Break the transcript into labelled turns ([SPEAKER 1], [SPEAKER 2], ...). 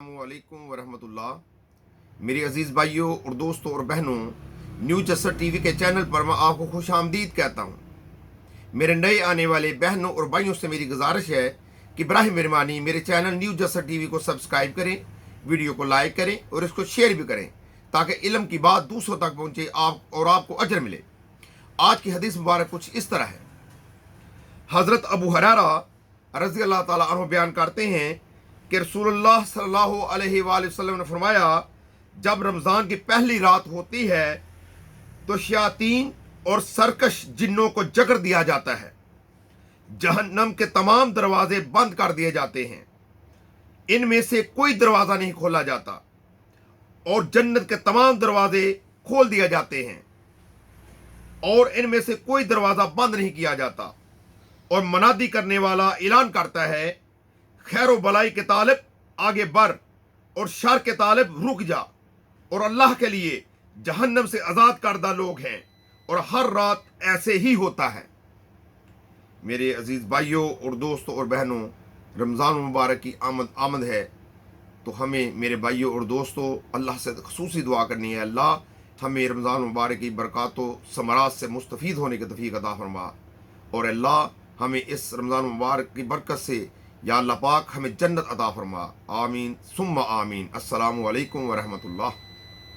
[SPEAKER 1] अस्सलामुअलैकुम वरहमतुल्लाह। मेरे अजीज़ भाइयों और दोस्तों और बहनों, न्यू जसर टीवी के चैनल पर मैं आपको खुश आमदीद कहता हूँ। मेरे नए आने वाले बहनों और भाइयों से मेरी गुजारिश है कि बराह मेहरबानी मेरे चैनल न्यू जसर टीवी को सब्सक्राइब करें, वीडियो को लाइक करें और इसको शेयर भी करें ताकि इल्म की बात दूसरों तक पहुँचे आपको अजर मिले। आज की हदीस मुबारक कुछ इस तरह है। हज़रत अबू हुरैरा रज़ी अल्लाह ताला अन्हु बयान करते हैं कि रसूलुल्लाह सल्लल्लाहु अलैहि वसल्लम ने फरमाया, जब रमज़ान की पहली रात होती है तो शयातीन और सरकश जिन्नों को जकड़ दिया जाता है, जहन्नम के तमाम दरवाजे बंद कर दिए जाते हैं, इनमें से कोई दरवाज़ा नहीं खोला जाता और जन्नत के तमाम दरवाजे खोल दिए जाते हैं और इनमें से कोई दरवाज़ा बंद नहीं किया जाता। और मनादी करने वाला ऐलान करता है, खैर भलाई के तालिब आगे बढ़ और शर के तालिब रुक जा, और अल्लाह के लिए जहन्नम से आज़ाद करदा लोग हैं और हर रात ऐसे ही होता है। मेरे अजीज़ भाइयों और दोस्तों और बहनों, रमज़ान मुबारक की आमद है तो हमें मेरे भाइयों और दोस्तों अल्लाह से ख़ुसूसी दुआ करनी है, अल्लाह हमें रमज़ान मुबारक की बरक़ातों समरात से मुस्तफ़ीद होने की तौफ़ीक़ अता फरमा, और अल्लाह हमें इस रमज़ान मुबारक की बरकत से या अल्लाह पाक हमें जन्नत अता फरमा। आमीन सुम्मा आमीन। अस्सलामु अलैकुम वरहमतुल्लाह।